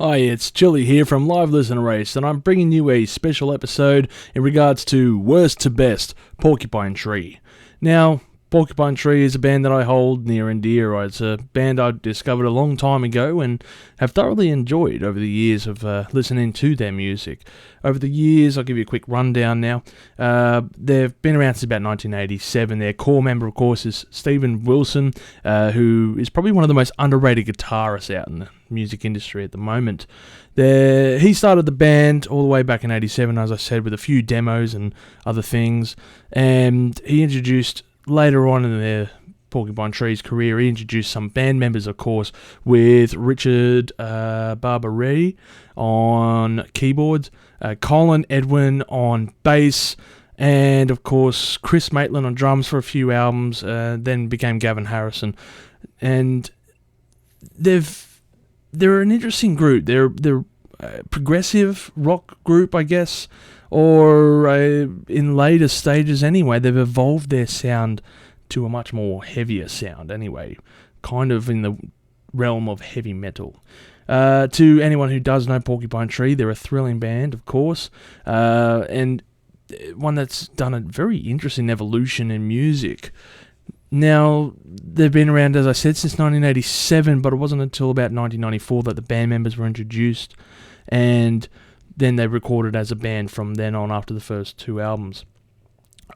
Hi, it's Chili here from Live Listener Race, and I'm bringing you a special episode in regards to Worst to Best, Porcupine Tree. Now, Porcupine Tree is a band that I hold near and dear. It's a band I discovered a long time ago and have thoroughly enjoyed over the years of listening to their music. Over the years, I'll give you a quick rundown now. They've been around since about 1987. Their core member, of course, is Stephen Wilson, who is probably one of the most underrated guitarists out in the music industry at the moment. He started the band all the way back in 87, as I said, with a few demos and other things, and he introduced, later on in their Porcupine Tree's career, he introduced some band members, of course, with Richard Barberie on keyboards, Colin Edwin on bass, and of course Chris Maitland on drums for a few albums, then became Gavin Harrison. And they're an interesting group. They're a progressive rock group, I guess, or in later stages anyway, they've evolved their sound to a much more heavier sound anyway, kind of in the realm of heavy metal. To anyone who does know Porcupine Tree, they're a thrilling band, of course, and one that's done a very interesting evolution in music. Now, they've been around, as I said, since 1987, but it wasn't until about 1994 that the band members were introduced, and then they recorded as a band from then on after the first two albums.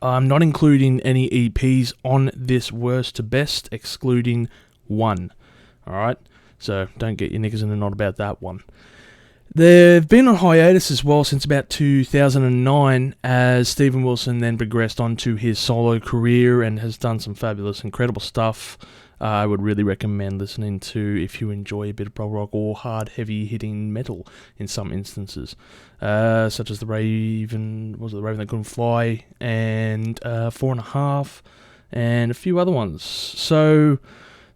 I'm not including any EPs on this Worst to Best, excluding one. Alright? So don't get your knickers in a knot about that one. They've been on hiatus as well since about 2009, as Stephen Wilson then progressed onto his solo career and has done some fabulous, incredible stuff. I would really recommend listening to if you enjoy a bit of prog rock or hard, heavy-hitting metal in some instances, such as the Raven That Couldn't Fly, and 4.5, and a few other ones. So,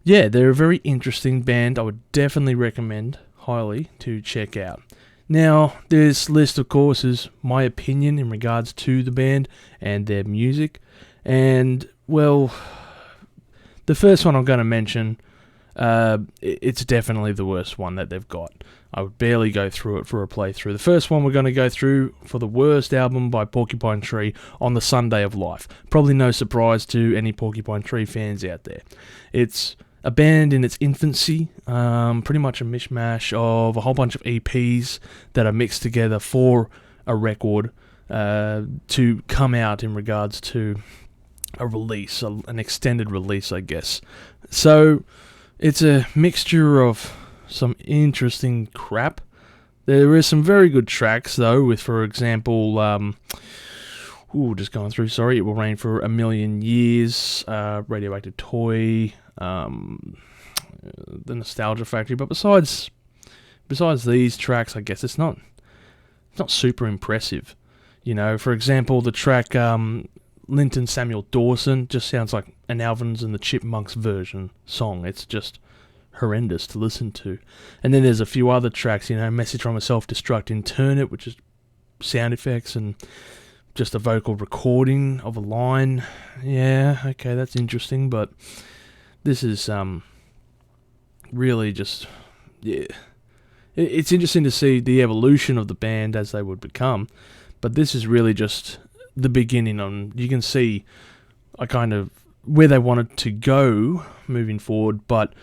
yeah, they're a very interesting band. I would definitely recommend highly to check out. Now, this list, of course, is my opinion in regards to the band and their music, and, well, the first one I'm going to mention, it's definitely the worst one that they've got. I would barely go through it for a playthrough. The first one we're going to go through for the worst album by Porcupine Tree, On the Sunday of Life. Probably no surprise to any Porcupine Tree fans out there. It's a band in its infancy, pretty much a mishmash of a whole bunch of EPs that are mixed together for a record to come out in regards to a release, an extended release, I guess. So it's a mixture of some interesting crap. There is some very good tracks though, with, for example, just going through, It Will Rain for a Million Years, Radioactive Toy, The Nostalgia Factory. But besides these tracks, I guess it's not super impressive. You know, for example, the track Linton Samuel Dawson just sounds like an Alvins and the Chipmunks version song. It's just horrendous to listen to. And then there's a few other tracks, you know, Message from a Self-Destruct Internit, which is sound effects and just a vocal recording of a line. Yeah, okay, that's interesting, but this is really just, yeah. It's interesting to see the evolution of the band as they would become, but this is really just the beginning. You can see kind of where they wanted to go moving forward, but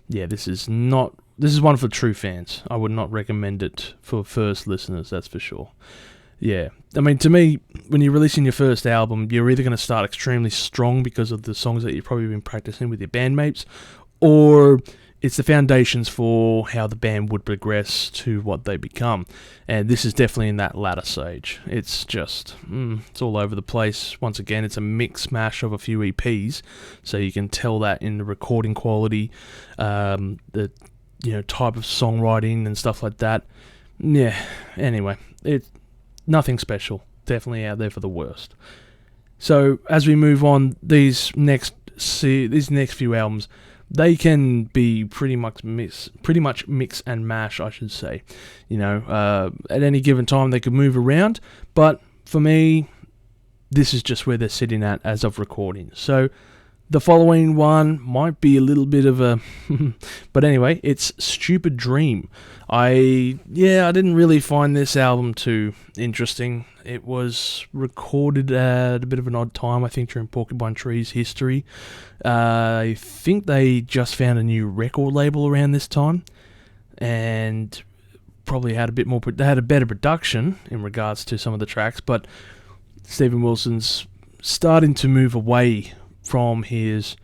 yeah, this is one for true fans. I would not recommend it for first listeners, that's for sure. Yeah, I mean, to me, when you're releasing your first album, you're either going to start extremely strong because of the songs that you've probably been practicing with your bandmates, or it's the foundations for how the band would progress to what they become. And this is definitely in that latter stage. It's just, it's all over the place. Once again, it's a mix mash of a few EPs, so you can tell that in the recording quality, the type of songwriting and stuff like that. Yeah, anyway, it's nothing special. Definitely out there for the worst. So as we move on, these next few albums, they can be pretty much mix and mash, I should say. You know, at any given time they could move around, but for me, this is just where they're sitting at as of recording. So The following one might be a little bit of a... but anyway, it's Stupid Dream. I didn't really find this album too interesting. It was recorded at a bit of an odd time, I think, during Porcupine Tree's history. I think they just found a new record label around this time, and probably had a bit more... They had a better production in regards to some of the tracks, but Stephen Wilson's starting to move away from his,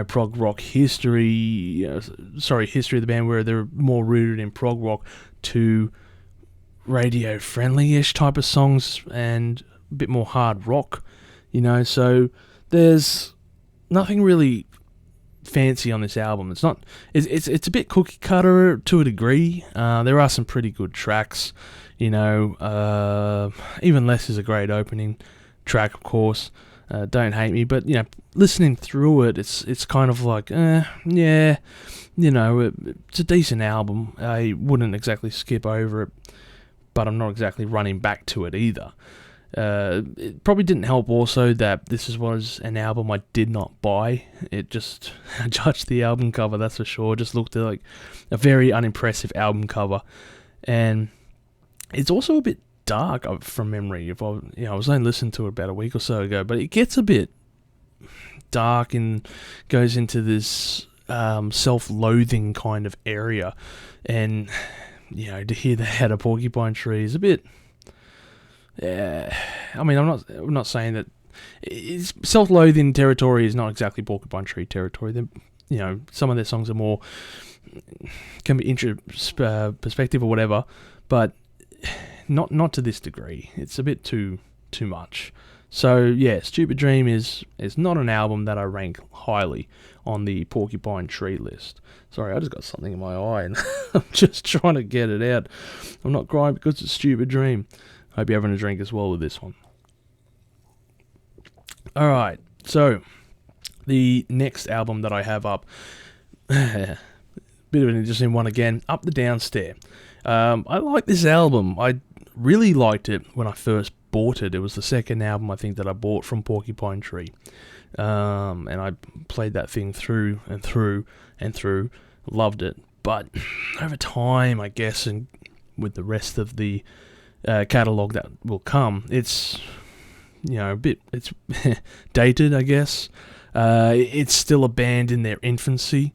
prog rock history, history of the band, where they're more rooted in prog rock, to radio friendly-ish type of songs and a bit more hard rock, so there's nothing really fancy on this album. It's a bit cookie cutter to a degree. There are some pretty good tracks, Even Less is a great opening track, of course. Don't Hate Me, but listening through it, it's kind of like, it's a decent album. I wouldn't exactly skip over it, but I'm not exactly running back to it either. It probably didn't help also that this was an album I did not buy. It just, I judged the album cover, that's for sure. Just looked like a very unimpressive album cover, and it's also a bit dark from memory. If I was only listening to it about a week or so ago, but it gets a bit dark and goes into this self-loathing kind of area, and to hear that out of Porcupine Tree is a bit. I'm not saying that it's self-loathing territory is not exactly Porcupine Tree territory. Some of their songs are more can be perspective or whatever, but not to this degree. It's a bit too much. So yeah, Stupid Dream is not an album that I rank highly on the Porcupine Tree list. Sorry, I just got something in my eye and I'm just trying to get it out. I'm not crying because it's Stupid Dream. Hope you're having a drink as well with this one. Alright, so the next album that I have up, bit of an interesting one again, Up the Downstair. I like this album. I really liked it when I first bought it. It was the second album I think that I bought from Porcupine Tree, and I played that thing through and through and through. Loved it, but over time, I guess, and with the rest of the catalogue that will come, it's it's dated, I guess. It's still a band in their infancy.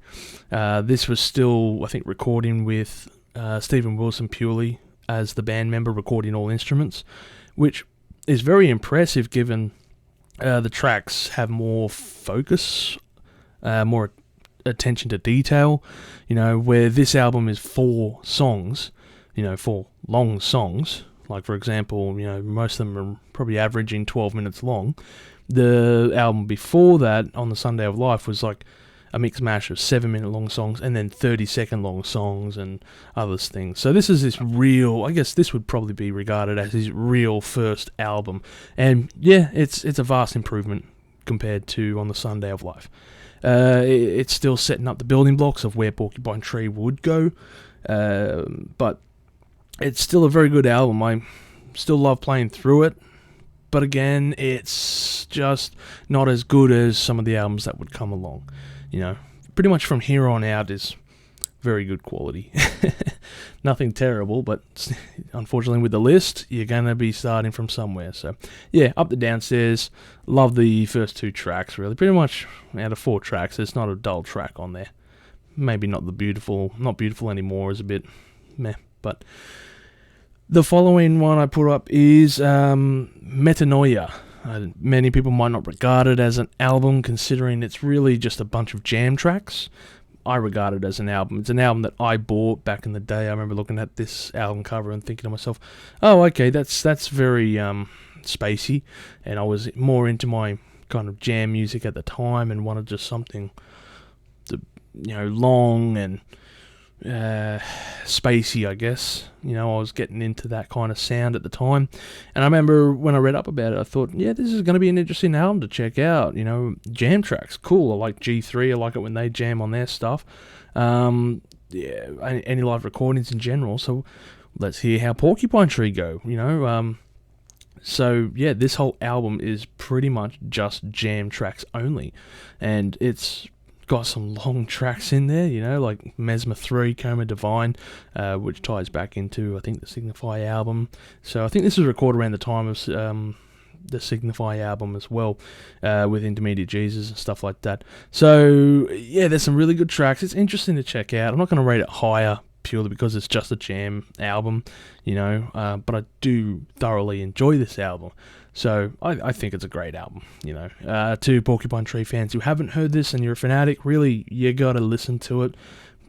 This was still, I think, recording with Stephen Wilson purely as the band member, recording all instruments, which is very impressive given the tracks have more focus, more attention to detail, where this album is 4 songs, 4 long songs. Like, for example, most of them are probably averaging 12 minutes long. The album before that, On the Sunday of Life, was like a mix mash of 7-minute long songs and then 30-second long songs and other things. So this is this real, I guess this would probably be regarded as his real first album. And yeah, it's a vast improvement compared to On the Sunday of Life. It's still setting up the building blocks of where Porcupine Tree would go, but it's still a very good album. I still love playing through it, but again, it's just not as good as some of the albums that would come along. Pretty much from here on out is very good quality. Nothing terrible, but unfortunately with the list, you're going to be starting from somewhere. So yeah, Up the Downstairs. Love the first 2 tracks, really. Pretty much out of 4 tracks, there's not a dull track on there. Maybe not Beautiful Anymore is a bit meh, but the following one I put up is Metanoia. Many people might not regard it as an album, considering it's really just a bunch of jam tracks. I regard it as an album. It's an album that I bought back in the day. I remember looking at this album cover and thinking to myself, oh, okay, that's very spacey, and I was more into my kind of jam music at the time and wanted just something long and spacey, I guess. I was getting into that kind of sound at the time, and I remember when I read up about it, I thought, yeah, this is going to be an interesting album to check out. Jam tracks, cool. I like G3. I like it when they jam on their stuff. Any live recordings in general. So let's hear how Porcupine Tree go. So yeah, this whole album is pretty much just jam tracks only, and it's got some long tracks in there, like Mesmer 3, Coma Divine, which ties back into, I think, the Signify album. So I think this was recorded around the time of the Signify album as well, with Intermediate Jesus and stuff like that. So yeah, there's some really good tracks. It's interesting to check out. I'm not going to rate it higher purely because it's just a jam album, but I do thoroughly enjoy this album. So I think it's a great album, To Porcupine Tree fans who haven't heard this and you're a fanatic, really, you gotta listen to it.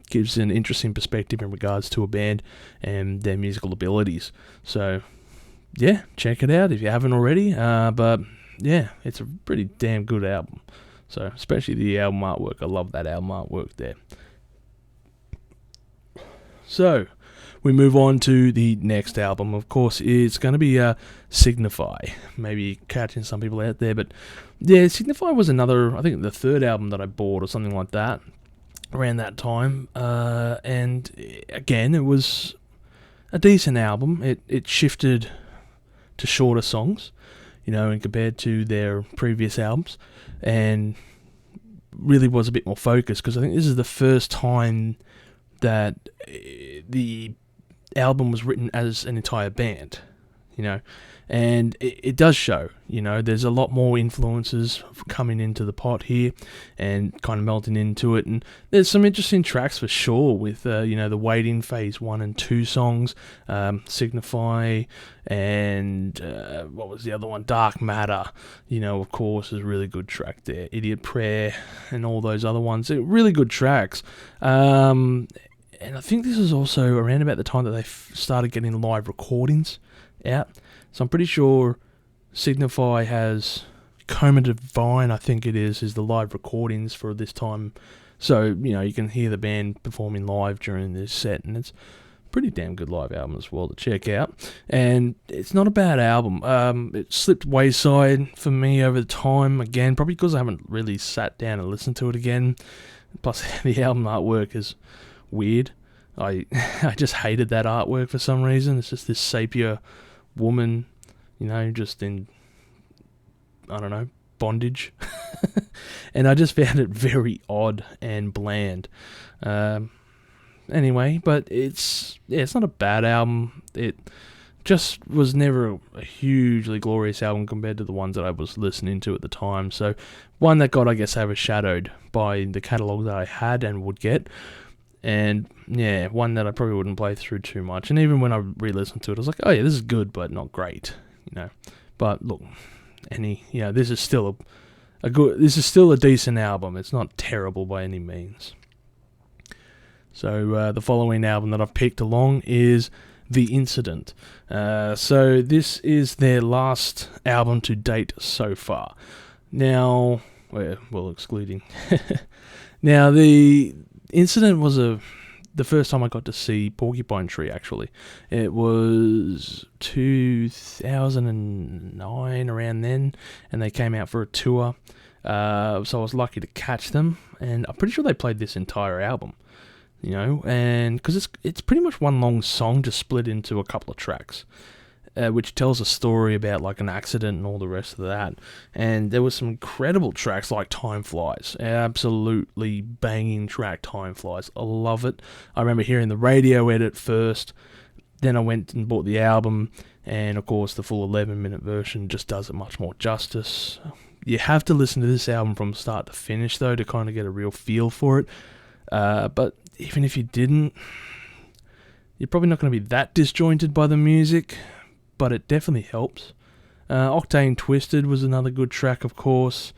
Gives an interesting perspective in regards to a band and their musical abilities. So yeah, check it out if you haven't already. But yeah, it's a pretty damn good album. So especially the album artwork. I love that album artwork there. So we move on to the next album. Of course, it's going to be Signify. Maybe catching some people out there, but yeah, Signify was another, I think, the third album that I bought or something like that around that time. And again, it was a decent album. It shifted to shorter songs, and compared to their previous albums, and really was a bit more focused, because I think this is the first time that the album was written as an entire band, and it does show, there's a lot more influences coming into the pot here and kind of melting into it, and there's some interesting tracks for sure with, the Waiting Phase 1 and 2 songs, Signify, and what was the other one, Dark Matter, of course, is a really good track there, Idiot Prayer, and all those other ones, they're really good tracks. And I think this was also around about the time that they started getting live recordings out. So I'm pretty sure Signify has Coma Divine, I think it is the live recordings for this time. So, you can hear the band performing live during this set, and it's a pretty damn good live album as well to check out. And it's not a bad album. It slipped wayside for me over the time, again, probably because I haven't really sat down and listened to it again. Plus, the album artwork is weird. I just hated that artwork for some reason. It's just this sepia woman, just in, I don't know, bondage. And I just found it very odd and bland. Anyway, but it's not a bad album. It just was never a hugely glorious album compared to the ones that I was listening to at the time. So one that got, I guess, overshadowed by the catalogue that I had and would get. And yeah, one that I probably wouldn't play through too much. And even when I re-listened to it, I was like, oh yeah, this is good, but not great, But look, this is still this is still a decent album. It's not terrible by any means. So the following album that I've picked along is The Incident. So this is their last album to date so far. Now, well, excluding. Now, The Incident was the first time I got to see Porcupine Tree, actually. It was 2009, around then, and they came out for a tour. So I was lucky to catch them, and I'm pretty sure they played this entire album, and because it's pretty much one long song just split into a couple of tracks. Which tells a story about like an accident and all the rest of that. And there was some incredible tracks like Time Flies. Absolutely banging track, Time Flies. I love it. I remember hearing the radio edit first. Then I went and bought the album. And of course the full 11-minute version just does it much more justice. You have to listen to this album from start to finish though to kind of get a real feel for it. But even if you didn't, you're probably not going to be that disjointed by the music. But it definitely helps. Octane Twisted was another good track, of course.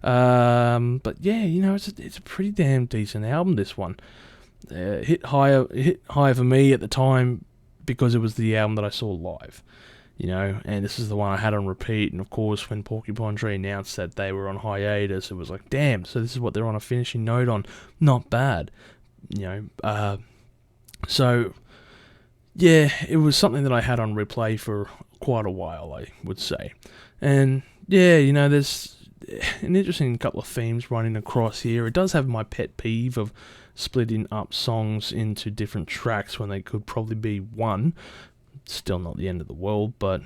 But yeah, it's a pretty damn decent album, this one. Hit higher for me at the time because it was the album that I saw live. And this is the one I had on repeat. And of course, when Porcupine Tree announced that they were on hiatus, it was like, damn, so this is what they're on a finishing note on. Not bad. So yeah, it was something that I had on replay for quite a while, I would say. And yeah, there's an interesting couple of themes running across here. It does have my pet peeve of splitting up songs into different tracks when they could probably be one. Still not the end of the world, but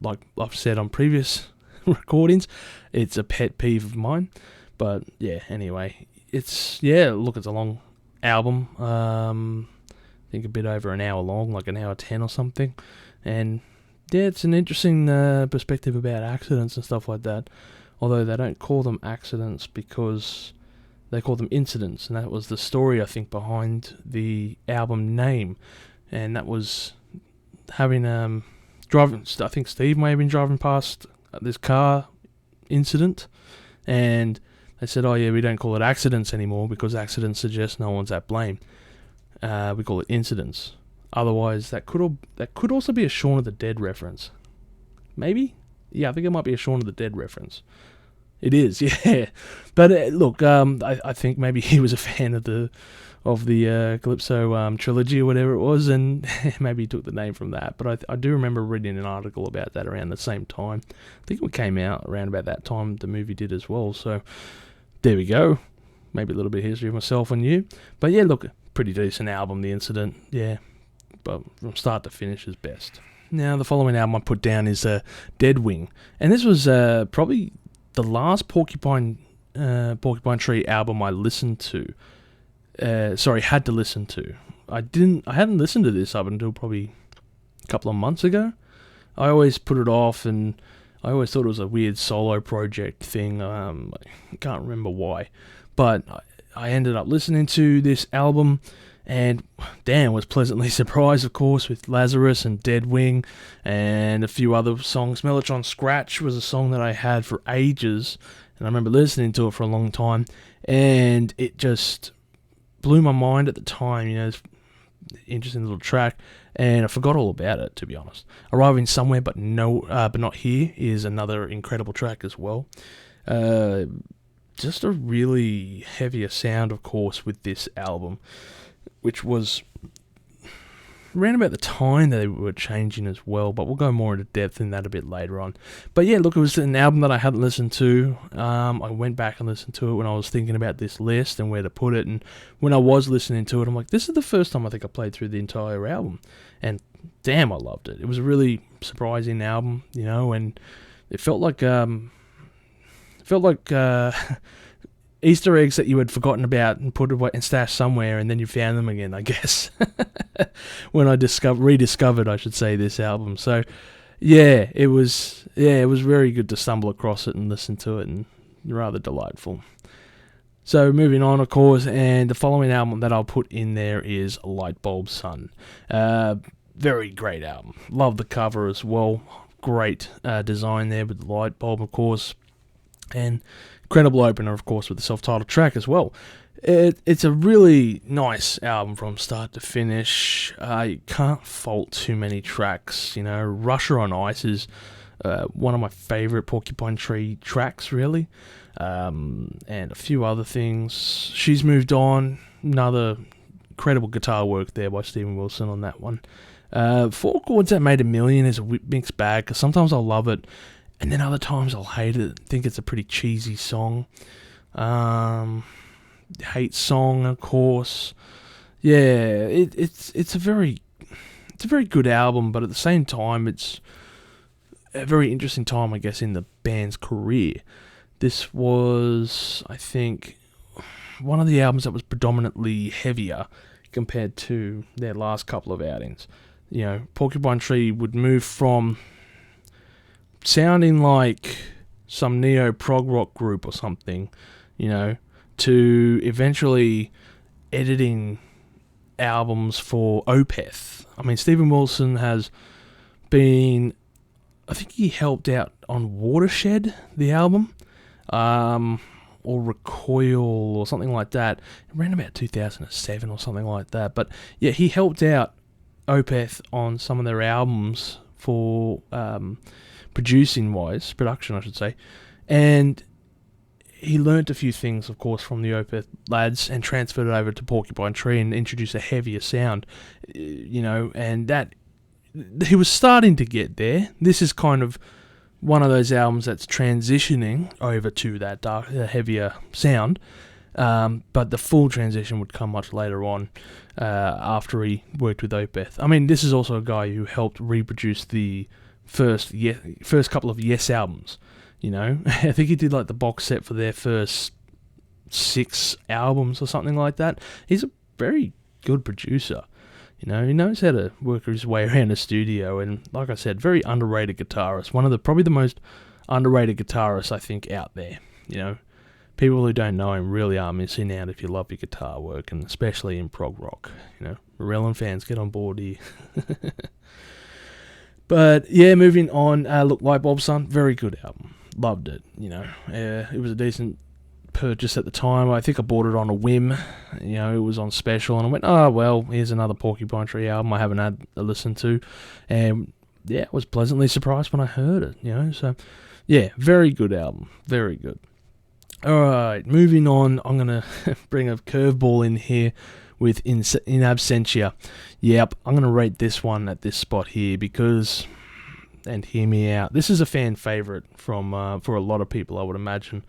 like I've said on previous recordings, it's a pet peeve of mine. But yeah, anyway, it's a long album. I think a bit over an hour long, like an hour 10 or something. And yeah, it's an interesting perspective about accidents and stuff like that. Although they don't call them accidents because they call them incidents, and that was the story, I think, behind the album name. And that was having driving. I think Steve may have been driving past this car incident, and they said, "Oh yeah, we don't call it accidents anymore because accidents suggest no one's at blame. We call it incidents." Otherwise, that could also be a Shaun of the Dead reference. Maybe? Yeah, I think it might be a Shaun of the Dead reference. It is, yeah. But look, I think maybe he was a fan of the Calypso trilogy or whatever it was, and maybe he took the name from that. But I do remember reading an article about that around the same time. I think it came out around about that time the movie did as well. So there we go. Maybe a little bit of history of myself and you. But yeah, look, pretty decent album, The Incident. Yeah, but from start to finish is best. Now, the following album I put down is Dead Wing. And this was probably the last Porcupine Tree album I listened to. Had to listen to. I hadn't listened to this up until probably a couple of months ago. I always put it off, and I always thought it was a weird solo project thing. I can't remember why. But I ended up listening to this album, and damn, was pleasantly surprised, of course, with Lazarus and Dead Wing and a few other songs. Mellotron Scratch was a song that I had for ages, and I remember listening to it for a long time, and it just blew my mind at the time. It's an interesting little track, and I forgot all about it, to be honest. Arriving Somewhere but Not Here is another incredible track as well. Just a really heavier sound, of course, with this album, which was around about the time that they were changing as well, but we'll go more into depth in that a bit later on. But yeah, look, it was an album that I hadn't listened to. I went back and listened to it when I was thinking about this list and where to put it, and when I was listening to it, I'm like, this is the first time I think I played through the entire album, and damn, I loved it. It was a really surprising album, and it felt like Easter eggs that you had forgotten about and put away and stashed somewhere, and then you found them again, I guess. When I rediscovered, I should say, this album. So, yeah, it was very good to stumble across it and listen to it, and rather delightful. So, moving on, of course, and the following album that I'll put in there is Lightbulb Sun. Very great album. Love the cover as well. Great design there with the light bulb, of course, and incredible opener, of course, with the self-titled track as well. It's a really nice album from start to finish. You can't fault too many tracks. Rusher on Ice is one of my favourite Porcupine Tree tracks, really, and a few other things. She's Moved On, another incredible guitar work there by Steven Wilson on that one. Four Chords That Made a Million is a mixed bag, because sometimes I'll love it, and then other times I'll hate it. think it's a pretty cheesy song. Hate Song, of course. Yeah, it's a very good album, but at the same time, it's a very interesting time, I guess, in the band's career. This was, I think, one of the albums that was predominantly heavier compared to their last couple of outings. Porcupine Tree would move from sounding like some neo-prog rock group or something, to eventually editing albums for Opeth. I mean, Steven Wilson has been, I think he helped out on Watershed, the album, or Recoil or something like that. It ran about 2007 or something like that. But yeah, he helped out Opeth on some of their albums for production, I should say, and he learnt a few things, of course, from the Opeth lads and transferred it over to Porcupine Tree and introduced a heavier sound, and that he was starting to get there. This is kind of one of those albums that's transitioning over to that heavier sound, but the full transition would come much later on, after he worked with Opeth. I mean, this is also a guy who helped reproduce the first couple of Yes albums. You know, I think he did like the box set for their first 6 albums or something like that. He's a very good producer. You know, he knows how to work his way around a studio, and like I said, very underrated guitarist. One of the probably the most underrated guitarists I think out there. You know, people who don't know him really are missing out if you love your guitar work, and especially in prog rock. You know, Morellon fans, get on board here. But yeah, moving on. Look, Light Bulb Sun, very good album. Loved it. You know, it was a decent purchase at the time. I think I bought it on a whim. You know, it was on special, and I went, oh well, here's another Porcupine Tree album I haven't had a listen to, and yeah, I was pleasantly surprised when I heard it. You know, so yeah, very good album, very good. All right, moving on. I'm gonna bring a curveball in here with In Absentia. Yep, I'm gonna rate this one at this spot here because, and hear me out, this is a fan favorite from for a lot of people, I would imagine.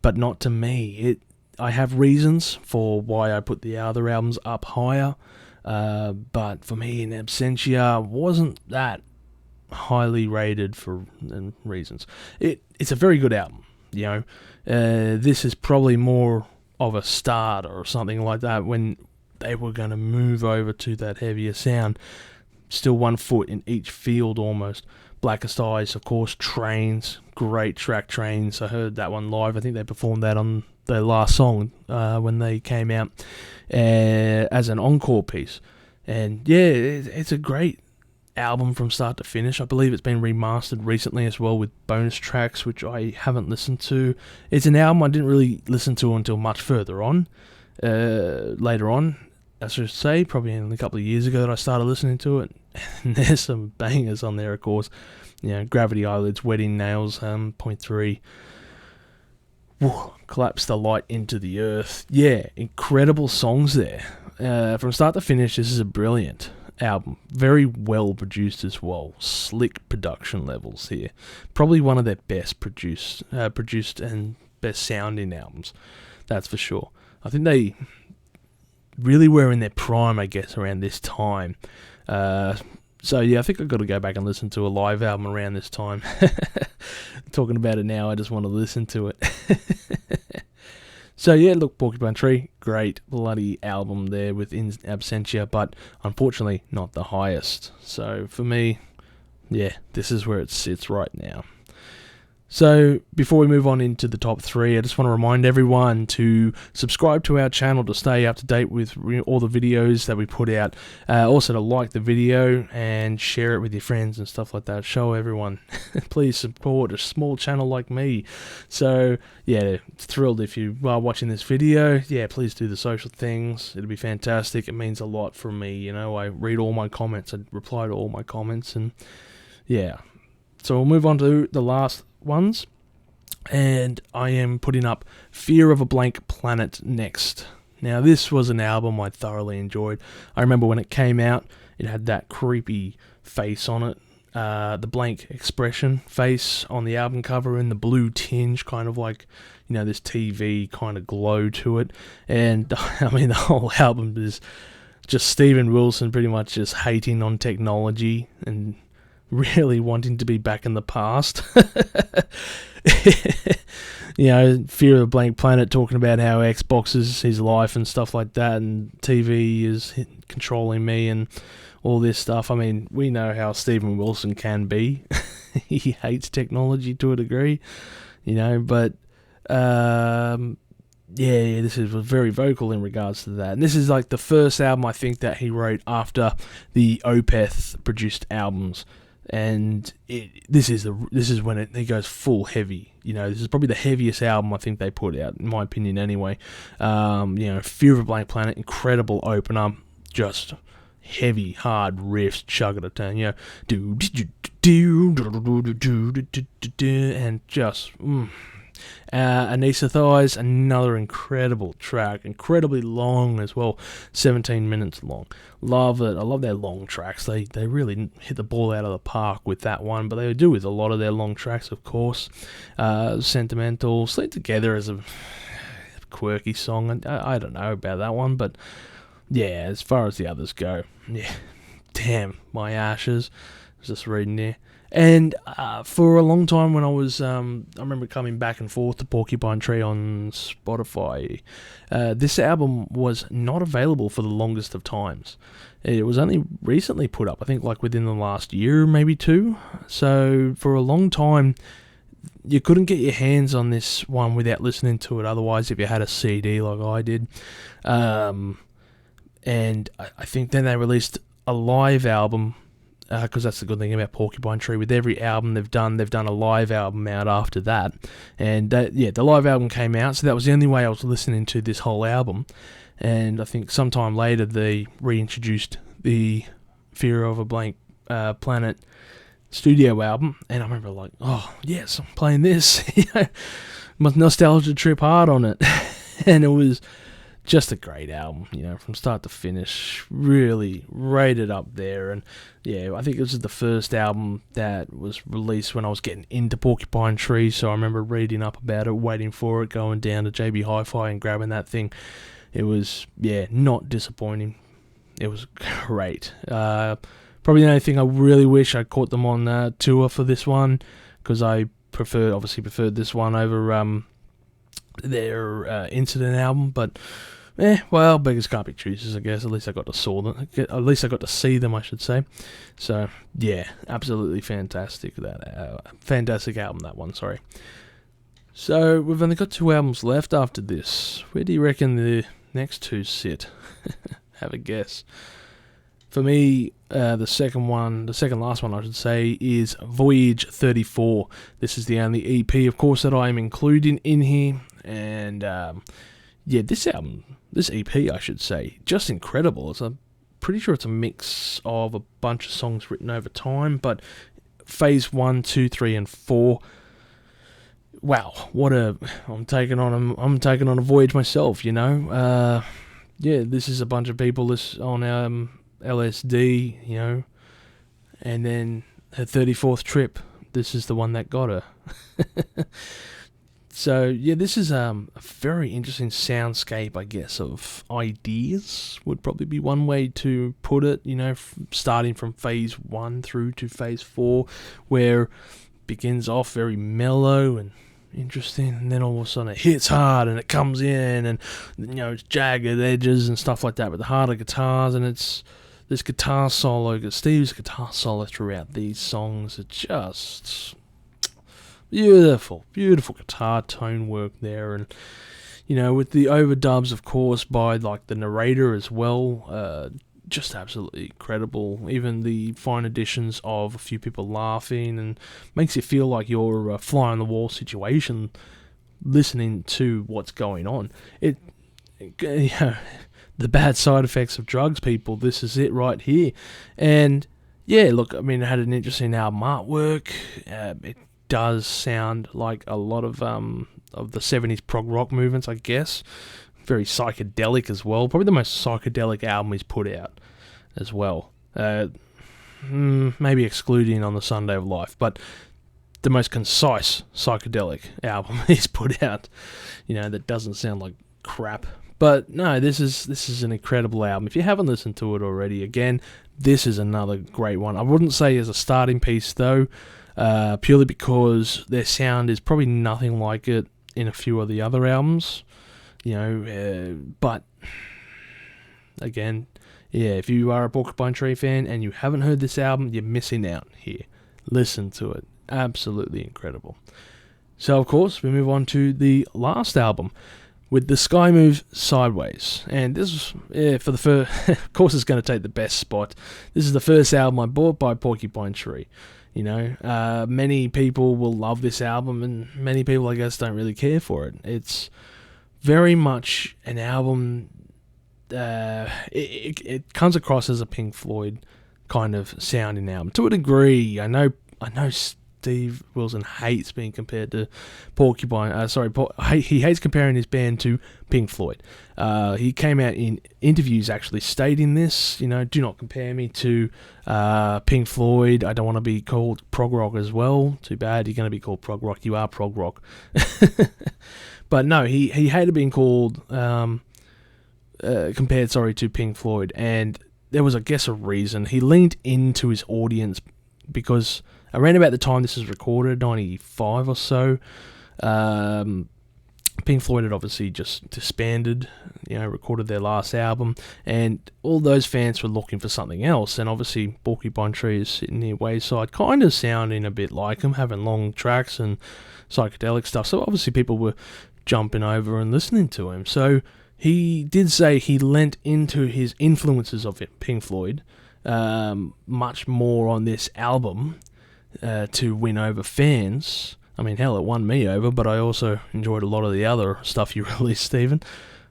But not to me. I have reasons for why I put the other albums up higher, but for me, In Absentia wasn't that highly rated for reasons. It's a very good album, you know. This is probably more of a start or something like that when they were going to move over to that heavier sound. Still one foot in each field almost. Blackest Eyes, of course, Trains, great track, Trains. I heard that one live. I think they performed that on their last song when they came out as an encore piece. And yeah, it's a great album from start to finish. I believe it's been remastered recently as well with bonus tracks, which I haven't listened to. It's an album I didn't really listen to until much further on, later on, I should say, probably a couple of years ago that I started listening to it. And there's some bangers on there, of course. You know, Gravity Eyelids, Wedding Nails, Point 3. Woo, Collapse the Light into the Earth. Yeah, incredible songs there. From start to finish, this is a brilliant album. Very well produced as well. Slick production levels here. Probably one of their best produced and best sounding albums. That's for sure. I think they really were in their prime, I guess, around this time. So yeah, I think I've got to go back and listen to a live album around this time. Talking about it now, I just want to listen to it. So yeah, look, Porcupine Tree, great bloody album there with In Absentia, but unfortunately not the highest. So for me, yeah, this is where it sits right now. So before we move on into the top 3, I just want to remind everyone to subscribe to our channel to stay up to date with all the videos that we put out. Also to like the video and share it with your friends and stuff like that. Show everyone. Please support a small channel like me. So yeah, thrilled if you are watching this video. Yeah, please do the social things. It'll be fantastic. It means a lot from me. You know, I read all my comments. I reply to all my comments, and yeah. So we'll move on to the last ones, and I am putting up Fear of a Blank Planet next. Now this was an album I thoroughly enjoyed. I remember when it came out, it had that creepy face on it, the blank expression face on the album cover, and the blue tinge, kind of like, you know, this TV kind of glow to it. And I mean, the whole album is just Steven Wilson pretty much just hating on technology and really wanting to be back in the past. You know, Fear of a Blank Planet, talking about how Xbox is his life and stuff like that, and TV is controlling me and all this stuff. I mean, we know how Steven Wilson can be. He hates technology to a degree, you know, but yeah, this was very vocal in regards to that. And this is like the first album I think that he wrote after the Opeth produced albums. And this is when it goes full heavy. You know, this is probably the heaviest album I think they put out, in my opinion anyway. You know, Fear of a Blank Planet, incredible opener, just heavy, hard riffs, chug at a turn, you know, and just Anesthetize, another incredible track, incredibly long as well, 17 minutes long. Love it. I love their long tracks. They really hit the ball out of the park with that one, but they do with a lot of their long tracks, of course. Sentimental, Sleep Together is a quirky song. I don't know about that one, but yeah, as far as the others go, yeah, damn, My Ashes, I was just reading there. And for a long time when I remember coming back and forth to Porcupine Tree on Spotify, this album was not available for the longest of times. It was only recently put up, I think like within the last year, maybe two. So for a long time, you couldn't get your hands on this one without listening to it. Otherwise, if you had a CD like I did. And I think then they released a live album, because that's the good thing about Porcupine Tree. With every album they've done a live album out after that. And the live album came out, so that was the only way I was listening to this whole album. And I think sometime later they reintroduced the Fear of a Blank Planet studio album, and I remember like, oh yes, I'm playing this. My nostalgia trip hard on it. And it was just a great album, from start to finish, really rated up there. And yeah, I think this is the first album that was released when I was getting into Porcupine Tree, so I remember reading up about it, waiting for it, going down to JB Hi-Fi and grabbing that thing. It was, not disappointing. It was great. Probably the only thing I really wish I caught them on tour for this one, because I obviously preferred this one over their Incident album. But well, beggars can't be choosers, I guess. At least I got to see them, I should say. So yeah, absolutely fantastic. Fantastic album, that one. Sorry. So we've only got 2 albums left after this. Where do you reckon the next 2 sit? Have a guess. For me, the second last one I should say, is Voyage 34. This is the only EP, of course, that I am including in here. And this EP, I should say, just incredible. I'm pretty sure it's a mix of a bunch of songs written over time, but phase 1, 2, 3, and 4. Wow, I'm taking on a voyage myself, this is a bunch of people on LSD, and then her 34th trip, this is the one that got her. So yeah, this is a very interesting soundscape, I guess, of ideas would probably be one way to put it, starting from phase 1 through to phase 4, where it begins off very mellow and interesting, and then all of a sudden it hits hard and it comes in, and it's jagged edges and stuff like that with the harder guitars, and it's this guitar solo, Steve's guitar solo throughout these songs are just beautiful guitar tone work there, and with the overdubs, of course, by like the narrator as well, just absolutely incredible. Even the fine additions of a few people laughing, and makes you feel like you're a fly on the wall situation listening to what's going on. The bad side effects of drugs, people, this is it right here. And yeah, look, I mean, it had an interesting album artwork. It does sound like a lot of the 70s prog rock movements, I guess. Very psychedelic as well. Probably the most psychedelic album he's put out as well. Maybe excluding On the Sunday of Life, but the most concise psychedelic album he's put out. That doesn't sound like crap. But no, this is an incredible album. If you haven't listened to it already, again, this is another great one. I wouldn't say as a starting piece though, purely because their sound is probably nothing like it in a few of the other albums. But again, if you are a Porcupine Tree fan and you haven't heard this album, you're missing out here. Listen to it. Absolutely incredible. So, of course, we move on to the last album with The Sky Moves Sideways. And this is, for the first, of course, it's going to take the best spot. This is the first album I bought by Porcupine Tree. Many people will love this album, and many people, I guess, don't really care for it. It's very much an album. It comes across as a Pink Floyd kind of sounding album to a degree. I know Steve Wilson hates being compared to Porcupine. He hates comparing his band to Pink Floyd. He came out in interviews actually stating this. Do not compare me to Pink Floyd. I don't want to be called prog rock as well. Too bad. You're going to be called prog rock. You are prog rock. But no, he hated being called compared to Pink Floyd, and there was, I guess, a reason. He leaned into his audience because around about the time this was recorded, 95 or so, Pink Floyd had obviously just disbanded, recorded their last album, and all those fans were looking for something else, and obviously Porcupine Tree is sitting near Wayside, kind of sounding a bit like them, having long tracks and psychedelic stuff, so obviously people were jumping over and listening to him. So he did say he lent into his influences of it, Pink Floyd, much more on this album to win over fans. I mean, hell, it won me over, but I also enjoyed a lot of the other stuff you released, Stephen.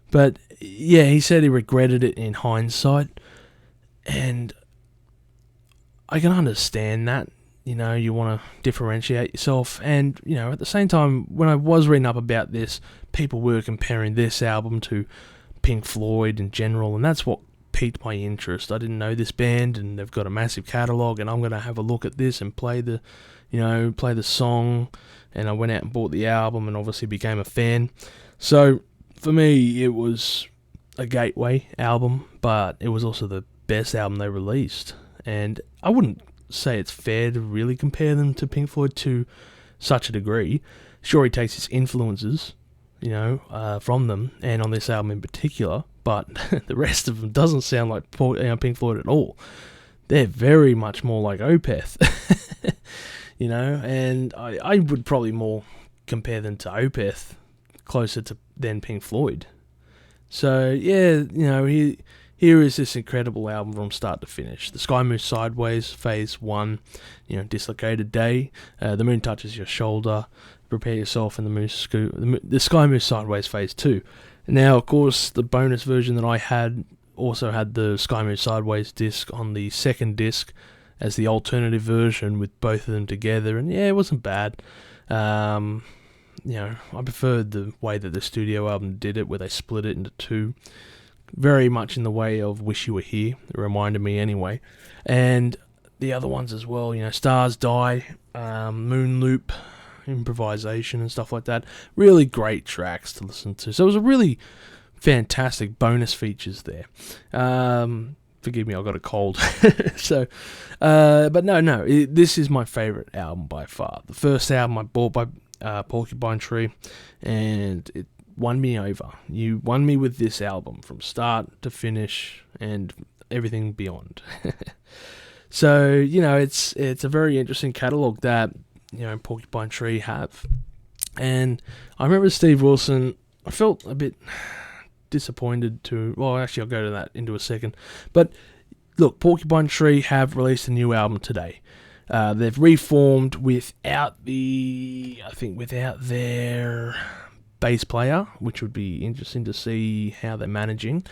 But yeah, he said he regretted it in hindsight, and I can understand that. You want to differentiate yourself, and at the same time, when I was reading up about this, people were comparing this album to Pink Floyd in general, and that's what piqued my interest. I didn't know this band, and they've got a massive catalogue, and I'm going to have a look at this and play the song. And I went out and bought the album and obviously became a fan. So for me, it was a gateway album, but it was also the best album they released. And I wouldn't say it's fair to really compare them to Pink Floyd to such a degree. Sure, he takes his influences, from them, and on this album in particular, but the rest of them doesn't sound like Pink Floyd at all. They're very much more like Opeth. And I would probably more compare them to Opeth, closer to than Pink Floyd. So yeah, here is this incredible album from start to finish. The Sky Moves Sideways, Phase 1, Dislocated Day, The Moon Touches Your Shoulder, Prepare Yourself, and the Sky Moves Sideways, Phase 2. Now, of course, the bonus version that I had also had the Sky Moves Sideways disc on the second disc, as the alternative version with both of them together, and yeah, it wasn't bad. I preferred the way that the studio album did it, where they split it into two, very much in the way of Wish You Were Here. It reminded me anyway, and the other ones as well. Stars Die, Moon Loop, Improvisation, and stuff like that. Really great tracks to listen to. So it was a really fantastic bonus features there. Forgive me, I got a cold. But no, this is my favourite album by far. The first album I bought by Porcupine Tree, and it won me over. You won me with this album from start to finish and everything beyond. So, it's a very interesting catalogue that, Porcupine Tree have. And I remember Steve Wilson, I felt a bit disappointed actually I'll go to that into a second, but look, Porcupine Tree have released a new album today. They've reformed without their bass player, which would be interesting to see how they're managing,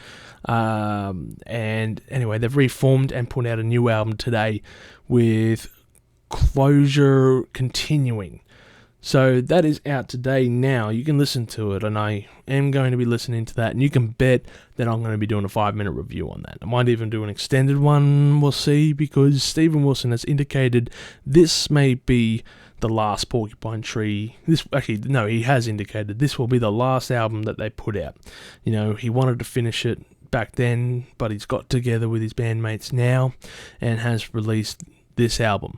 and anyway, they've reformed and put out a new album today with Closure continuing. So that is out today now. You can listen to it, and I am going to be listening to that, and you can bet that I'm going to be doing a 5-minute review on that. I might even do an extended one, we'll see, because Stephen Wilson has indicated this may be the last Porcupine Tree. He has indicated this will be the last album that they put out. He wanted to finish it back then, but he's got together with his bandmates now and has released this album.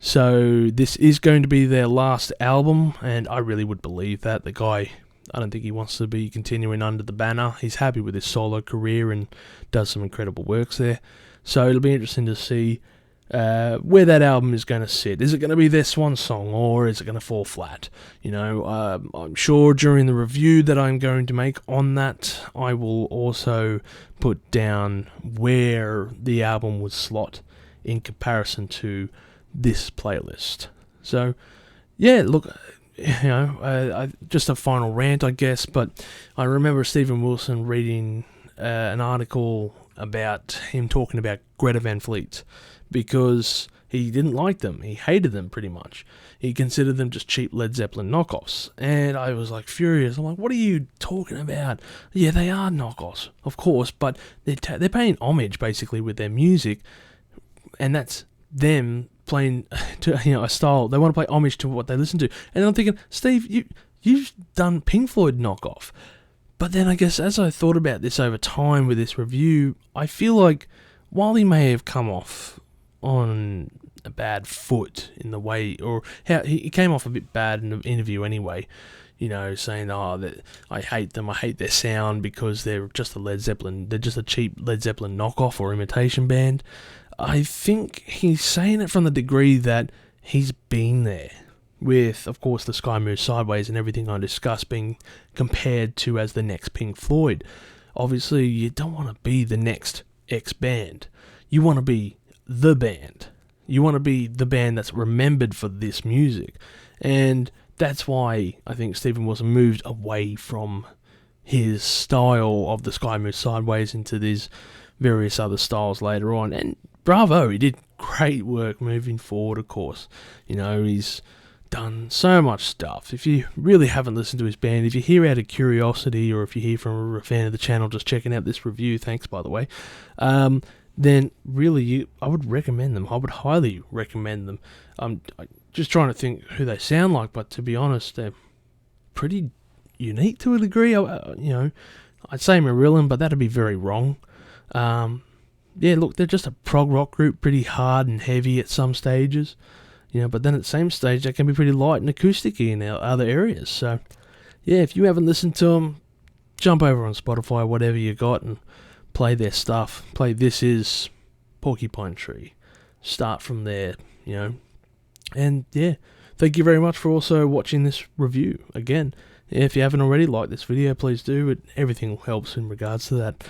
So this is going to be their last album, and I really would believe that. The guy, I don't think he wants to be continuing under the banner. He's happy with his solo career and does some incredible works there. So it'll be interesting to see where that album is going to sit. Is it going to be their swan song, or is it going to fall flat? I'm sure during the review that I'm going to make on that, I will also put down where the album would slot in comparison to this playlist. So yeah, look, just a final rant, I guess, but I remember Stephen Wilson reading an article about him talking about Greta Van Fleet, because he didn't like them. He hated them pretty much. He considered them just cheap Led Zeppelin knockoffs. And I was like furious. I'm like, what are you talking about? Yeah, they are knockoffs, of course, but they're paying homage basically with their music, and that's them playing to a style. They want to play homage to what they listen to. And I'm thinking, Steve, you've done Pink Floyd knockoff. But then I guess as I thought about this over time with this review, I feel like while he may have come off on a bad foot in the way, or how he came off a bit bad in the interview anyway, you know, saying, that I hate them, I hate their sound because they're just they're just a cheap Led Zeppelin knockoff or imitation band. I think he's saying it from the degree that he's been there, with, of course, the Sky Moves Sideways and everything I discussed being compared to as the next Pink Floyd. Obviously, you don't want to be the next X band. You want to be the band. You want to be the band that's remembered for this music. And that's why I think Stephen Wilson moved away from his style of the Sky Moves Sideways into these various other styles later on. And bravo, he did great work moving forward, of course. You know, he's done so much stuff. If you really haven't listened to his band, if you hear out of curiosity, or if you hear from a fan of the channel just checking out this review, thanks by the way, then really I would recommend them. I would highly recommend them. I'm just trying to think who they sound like, but to be honest, they're pretty unique to a degree. I'd say Marilyn, but that'd be very wrong. Yeah, look, they're just a prog rock group, pretty hard and heavy at some stages. You know, but then at the same stage, they can be pretty light and acoustic-y in other areas. So, yeah, if you haven't listened to them, jump over on Spotify, whatever you got, and play their stuff. Play This Is Porcupine Tree. Start from there, you know. And, yeah, thank you very much for also watching this review. Again, if you haven't already liked this video, please do. Everything helps in regards to that.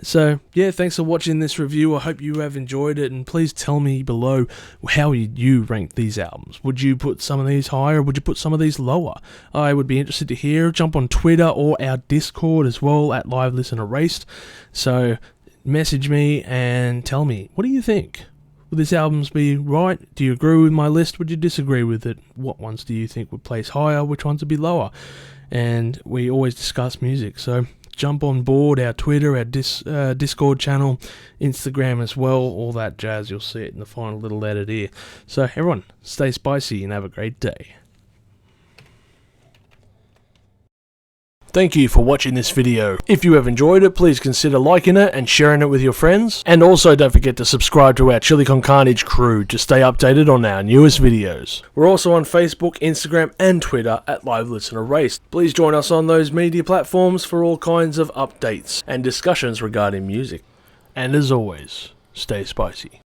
So, yeah, thanks for watching this review. I hope you have enjoyed it, and please tell me below how you rank these albums. Would you put some of these higher, or would you put some of these lower? I would be interested to hear. Jump on Twitter or our Discord as well, at Live Listen Erased. So, message me and tell me, what do you think? Would these albums be right? Do you agree with my list? Would you disagree with it? What ones do you think would place higher? Which ones would be lower? And we always discuss music, so jump on board our Twitter, our Discord channel, Instagram as well, all that jazz. You'll see it in the final little edit here. So everyone, stay spicy and have a great day. Thank you for watching this video. If you have enjoyed it, please consider liking it and sharing it with your friends. And also don't forget to subscribe to our Chili Con Carnage crew to stay updated on our newest videos. We're also on Facebook, Instagram and Twitter at Live Listen Erased. Please join us on those media platforms for all kinds of updates and discussions regarding music. And as always, stay spicy.